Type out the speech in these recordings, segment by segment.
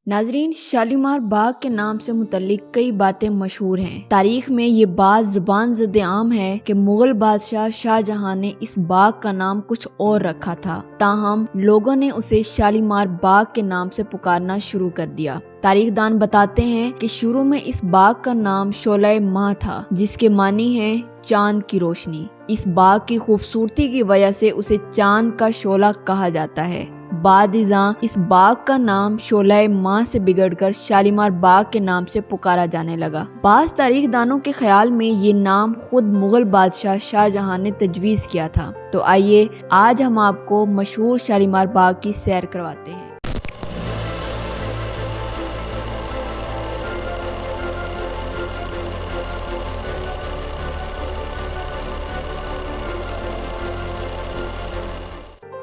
नाजरीन, शालीमार बाग के नाम से मुतल्लिक कई बातें मशहूर हैं। तारीख में ये बात जुबान ज़द आम है कि मुगल बादशाह शाहजहां ने इस बाग का नाम कुछ और रखा था, ताहम लोगों ने उसे शालीमार बाग के नाम से पुकारना शुरू कर दिया। तारीखदान बताते हैं कि शुरू में इस बाग का नाम शोला माह था, जिसके मानी है चांद की रोशनी। इस बाग की खूबसूरती की वजह से उसे चांद का शोला कहा जाता है। बादिज़ां इस बाग का नाम शोला माह से बिगड़कर शालीमार बाग के नाम से पुकारा जाने लगा। बाज़ तारीखदानों के ख्याल में ये नाम खुद मुगल बादशाह शाहजहां ने तजवीज़ किया था। तो आइए आज हम आपको मशहूर शालीमार बाग की सैर करवाते हैं।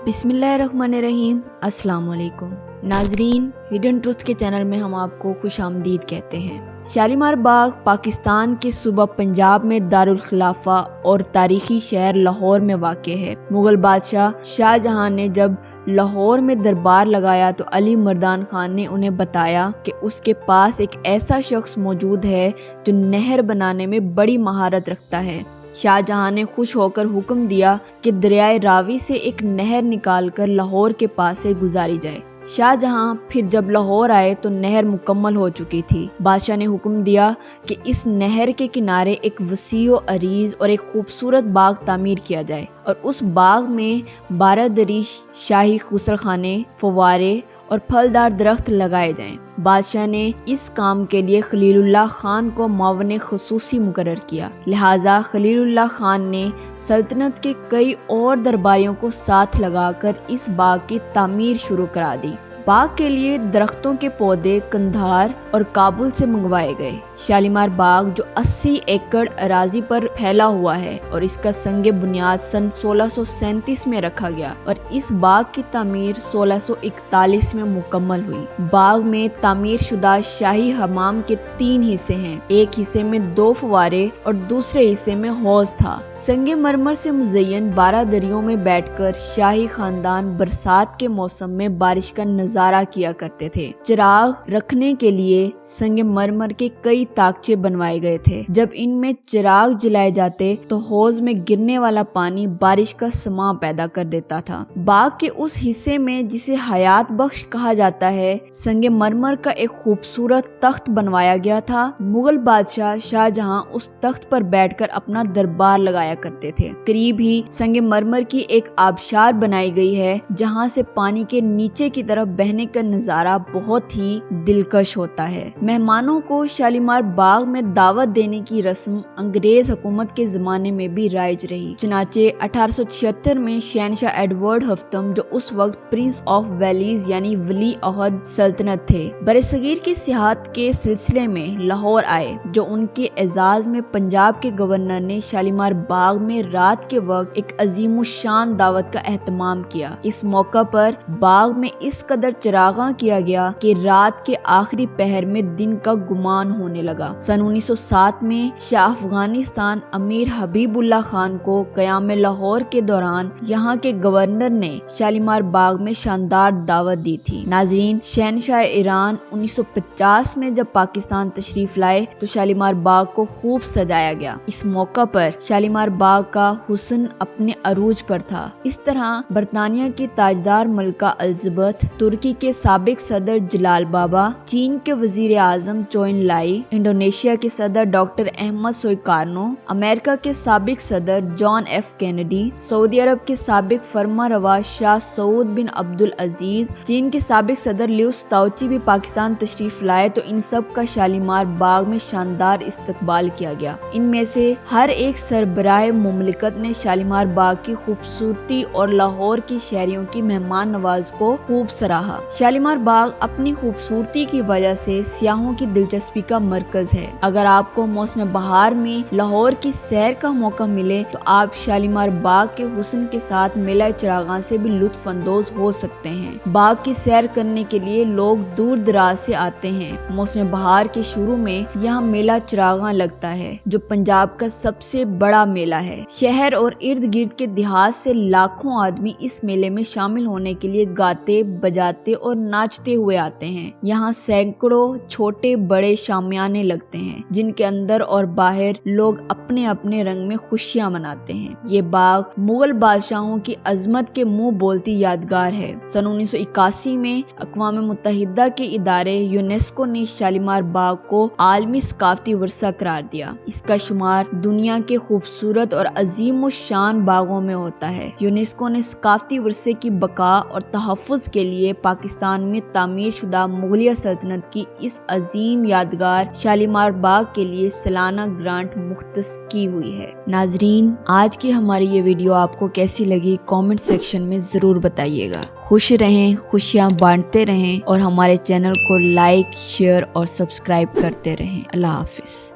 बिस्मिल्लाहिर्रहमानिर्रहीम, अस्सलाम वालेकुम। नाजरीन, हिडन ट्रुथ के चैनल में हम आपको खुशामदीद कहते हैं। शालीमार बाग पाकिस्तान के सूबा पंजाब में दारुल खिलाफा और तारीखी शहर लाहौर में वाक़ है। मुगल बादशाह शाहजहां ने जब लाहौर में दरबार लगाया तो अली मर्दान खान ने उन्हें बताया कि उसके पास एक ऐसा शख्स मौजूद है जो नहर बनाने में बड़ी महारत रखता है। शाहजहां ने खुश होकर हुक्म दिया कि दरियाए रावी से एक नहर निकालकर लाहौर के पास से गुजारी जाए। शाहजहां फिर जब लाहौर आए तो नहर मुकम्मल हो चुकी थी। बादशाह ने हुक्म दिया कि इस नहर के किनारे एक वसीओ अरीज और एक खूबसूरत बाग तामीर किया जाए और उस बाग में 12 दरी शाही गुसलखाने, फव्वारे और फलदार दरख्त लगाए जाएं। बादशाह ने इस काम के लिए खलीलुल्लाह खान को मावन खसूसी मुकर्रर किया। लिहाजा खलीलुल्लाह खान ने सल्तनत के कई और दरबारियों को साथ लगाकर इस बाग की तामीर शुरू करा दी। बाग के लिए दरख्तों के पौधे कंधार और काबुल से मंगवाए गए। शालीमार बाग जो 80 एकड़ अराजी पर फैला हुआ है और इसका संगे बुनियाद सन 1637 में रखा गया और इस बाग की तामीर 1641 में मुकम्मल हुई। बाग में तामीर शुदा शाही हमाम के 3 हिस्से हैं। एक हिस्से में 2 फव्वारे और दूसरे हिस्से में हौज था। संगे मरमर से मुज़य्यन 12 दरियों में बैठकर शाही खानदान बरसात के मौसम में बारिश का नजारा किया करते थे। चिराग रखने के लिए संगे मरमर के कई ताकचे बनवाए गए थे। जब इनमें चिराग जलाए जाते तो हौज में गिरने वाला पानी बारिश का समा पैदा कर देता था। बाग के उस हिस्से में जिसे हयात बख्श कहा जाता है, संगे मरमर का एक खूबसूरत तख्त बनवाया गया था। मुगल बादशाह शाहजहां उस तख्त पर बैठकर अपना दरबार लगाया करते थे। करीब ही संगे मरमर की एक आबशार बनाई गई है, जहाँ से पानी के नीचे की तरफ बहने का नजारा बहुत ही दिलकश होता है। मेहमानों को शालीमार बाग में दावत देने की रस्म अंग्रेज हुकूमत के जमाने में भी राइज रही। चुनाचे 1876 में शहनशाह एडवर्ड हफ्तम, जो उस वक्त प्रिंस ऑफ वेलीज यानी वली अहद सल्तनत थे, बरसगीर की सियाहत के सिलसिले में लाहौर आए, जो उनके एजाज में पंजाब के गवर्नर ने शालीमार बाग में रात के वक्त एक अजीमुशान दावत का एहतमाम किया। इस मौका पर बाग में इस कदर चिरागा किया गया कि रात के आखिरी पहर में दिन का गुमान होने लगा। सन 1907 में शाह अफगानिस्तान अमीर हबीबुल्लाह खान को क़याम लाहौर के दौरान यहाँ के गवर्नर ने शालीमार बाग में शानदार दावत दी थी। नाज़रीन, शहनशाह ईरान 1950 में जब पाकिस्तान तशरीफ लाए तो शालीमार बाग को खूब सजाया गया। इस मौका पर शालीमार बाग का हुस्न अपने अरूज पर था। इस तरह बरतानिया की ताजदार मलका एलिज़ाबेथ, तुर्की के साबिक सदर जलाल बाबा, चीन के वजीर आजम चोइन लाई, इंडोनेशिया के सदर डॉक्टर अहमद सोइकार्नो, अमेरिका के साबिक सदर जॉन एफ कैनेडी, सऊदी अरब के साबिक फरमा रवा शाह सऊद बिन अब्दुल अजीज, चीन के साबिक सदर लियूस ताओची भी पाकिस्तान तशरीफ लाए तो इन सब का शालीमार बाग में शानदार इस्तकबाल किया गया। इनमें से हर एक सरबराह मुमलिकत ने शालीमार बाग की खूबसूरती और लाहौर की शहरियों की मेहमान नवाज को खूब सराहा। शालीमार बाग अपनी खूबसूरती की वजह से सियाहों की दिलचस्पी का मरकज है। अगर आपको मौसम बहार में लाहौर की सैर का मौका मिले तो आप शालीमार बाग के हुस्न के साथ मेला चिरागां से भी लुत्फ अंदोज हो सकते हैं। बाग की सैर करने के लिए लोग दूर दराज से आते हैं। मौसम बहार के शुरू में यहाँ मेला चिरागां लगता है, जो पंजाब का सबसे बड़ा मेला है। शहर और इर्द गिर्द के देहात से लाखों आदमी इस मेले में शामिल होने के लिए गाते बजाते बजाते और नाचते हुए आते हैं। यहाँ सैकड़ों छोटे बड़े शामियाने लगते हैं जिनके अंदर और बाहर लोग अपने अपने रंग में खुशियां मनाते हैं। ये बाग मुगल बादशाहों की अजमत के मुंह बोलती यादगार है। सन 1981 में अक़वाम मुत्तहिदा के इदारे यूनेस्को ने शालीमार बाग को आलमी सकाफती वर्सा करार दिया। इसका शुमार दुनिया के खूबसूरत और अजीम शान बागों में होता है। यूनेस्को ने सकाफती वर्से की बका और तहफ़्फ़ुज़ के लिए पाकिस्तान में तामीर शुदा मुगलिया सल्तनत की इस अजीम यादगार शालीमार बाग के लिए सालाना ग्रांट मुख्तस की हुई है। नाजरीन, आज की हमारी ये वीडियो आपको कैसी लगी कमेंट सेक्शन में ज़रूर बताइएगा। खुश रहें, खुशियाँ बांटते रहें और हमारे चैनल को लाइक, शेयर और सब्सक्राइब करते रहें। अल्लाह हाफिज़।